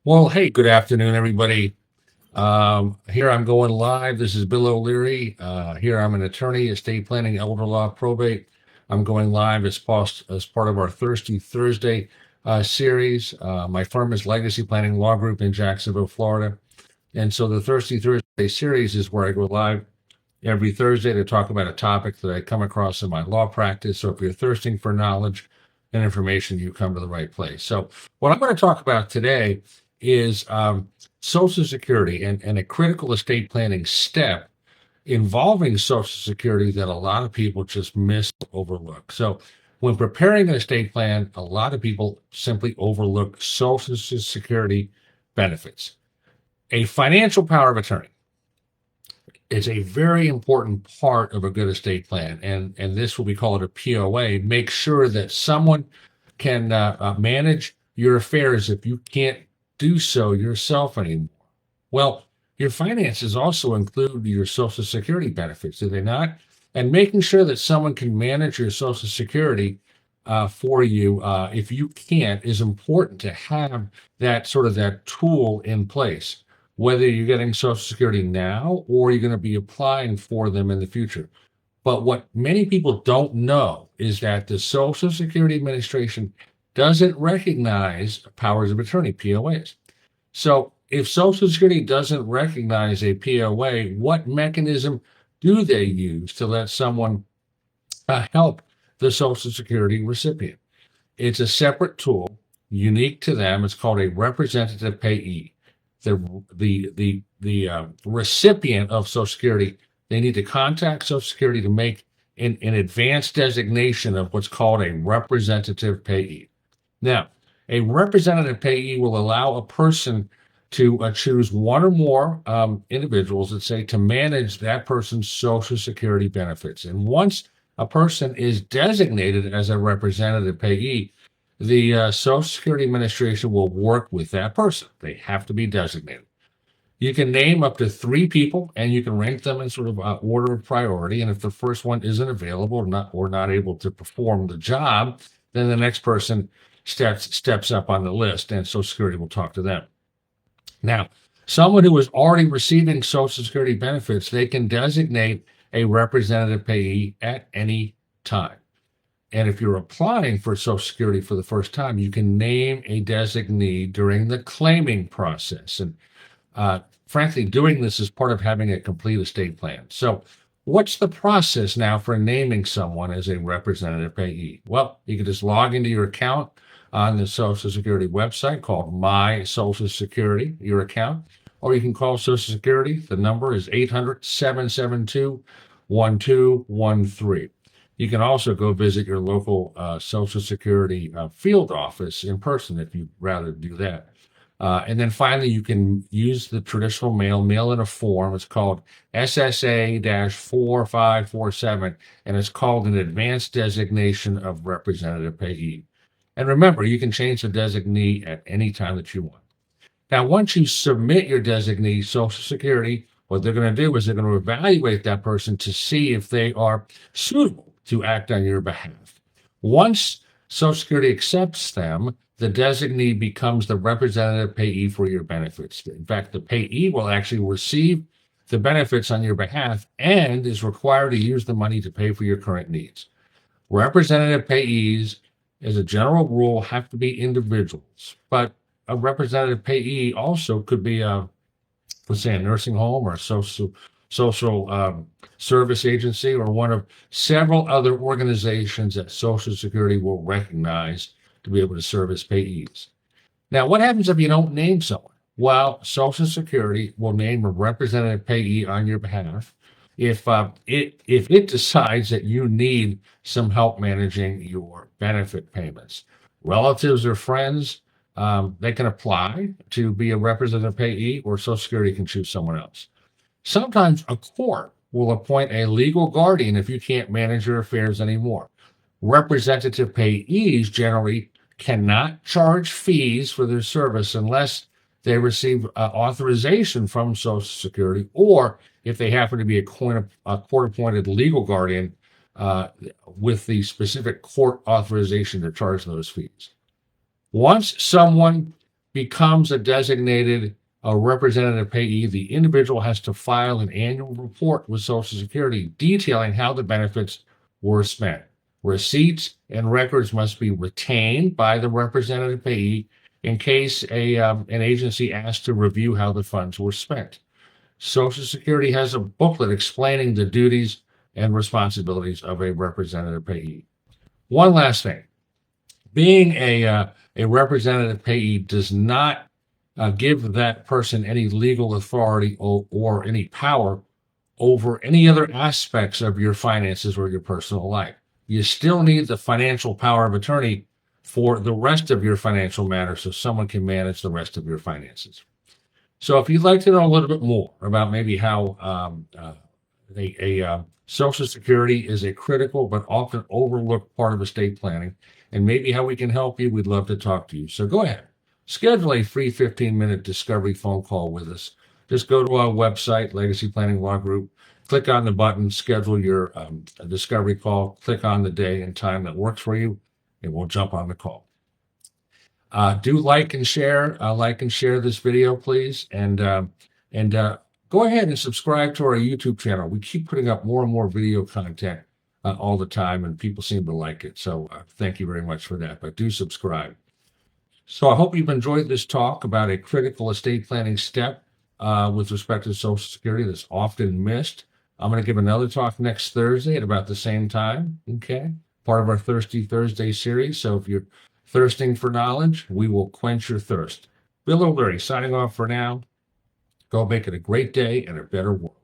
Well, hey, good afternoon, everybody. Here I'm going live. This is Bill O'Leary. Here I'm an attorney, estate planning, elder law, probate. I'm going live as part of our Thirsty Thursday series. My firm is Legacy Planning Law Group in Jacksonville, Florida. And so the Thirsty Thursday series is where I go live every Thursday to talk about a topic that I come across in my law practice. So if you're thirsting for knowledge and information, you come to the right place. So what I'm going to talk about today is Social Security and a critical estate planning step involving Social Security that a lot of people just miss, overlook. So when preparing an estate plan, a lot of people simply overlook Social Security benefits. A financial power of attorney is a very important part of a good estate plan, and this, what we call it, a POA. Make sure that someone can manage your affairs if you can't do so yourself anymore. Well, your finances also include your Social Security benefits, do they not? And making sure that someone can manage your Social Security for you, if you can't, is important to have that tool in place, whether you're getting Social Security now or you're going to be applying for them in the future. But what many people don't know is that the Social Security Administration doesn't recognize powers of attorney, POAs. So if Social Security doesn't recognize a POA, what mechanism do they use to let someone help the Social Security recipient? It's a separate tool, unique to them. It's called a representative payee. The recipient of Social Security, they need to contact Social Security to make an advanced designation of what's called a representative payee. Now, a representative payee will allow a person to choose one or more individuals, let's say, to manage that person's Social Security benefits. And once a person is designated as a representative payee, the Social Security Administration will work with that person. They have to be designated. You can name up to 3 people, and you can rank them in sort of order of priority. And if the first one isn't available or not able to perform the job, then the next person steps up on the list, and Social Security will talk to them. Now, someone who is already receiving Social Security benefits, they can designate a representative payee at any time. And if you're applying for Social Security for the first time, you can name a designee during the claiming process. And frankly, doing this is part of having a complete estate plan. So what's the process now for naming someone as a representative payee? Well, you can just log into your account on the Social Security website called My Social Security, your account, or you can call Social Security. The number is 800-772-1213. You can also go visit your local Social Security field office in person if you'd rather do that. And then finally, you can use the traditional mail in a form. It's called SSA-4547, and it's called an advanced designation of representative payee. And remember, you can change the designee at any time that you want. Now, once you submit your designee, Social Security, what they're going to do is they're going to evaluate that person to see if they are suitable to act on your behalf. Once Social Security accepts them, the designee becomes the representative payee for your benefits. In fact, the payee will actually receive the benefits on your behalf and is required to use the money to pay for your current needs. Representative payees, as a general rule, have to be individuals, but a representative payee also could be let's say, a nursing home or a social service agency, or one of several other organizations that Social Security will recognize to be able to serve as payees. Now, what happens if you don't name someone? Well, Social Security will name a representative payee on your behalf if it decides that you need some help managing your benefit payments. Relatives or friends, they can apply to be a representative payee, or Social Security can choose someone else. Sometimes a court will appoint a legal guardian if you can't manage your affairs anymore. Representative payees generally cannot charge fees for their service unless they receive authorization from Social Security, or if they happen to be a court-appointed legal guardian with the specific court authorization to charge those fees. Once someone becomes a designated representative payee, the individual has to file an annual report with Social Security detailing how the benefits were spent. Receipts and records must be retained by the representative payee in case an agency asks to review how the funds were spent. Social Security has a booklet explaining the duties and responsibilities of a representative payee. One last thing. Being a representative payee does not give that person any legal authority or any power over any other aspects of your finances or your personal life. You still need the financial power of attorney for the rest of your financial matters so someone can manage the rest of your finances. So if you'd like to know a little bit more about maybe how Social Security is a critical but often overlooked part of estate planning, and maybe how we can help you, we'd love to talk to you. So go ahead, schedule a free 15-minute discovery phone call with us. Just go to our website, Legacy Planning Law Group, click on the button, schedule your discovery call, click on the day and time that works for you, and we'll jump on the call. Do like and share this video, please, and go ahead and subscribe to our YouTube channel. We keep putting up more and more video content all the time, and people seem to like it. So thank you very much for that. But do subscribe. So I hope you've enjoyed this talk about a critical estate planning step with respect to Social Security that's often missed. I'm going to give another talk next Thursday at about the same time. Okay, part of our Thirsty Thursday series. So if you're thirsting for knowledge, we will quench your thirst. Bill O'Leary signing off for now. Go make it a great day and a better world.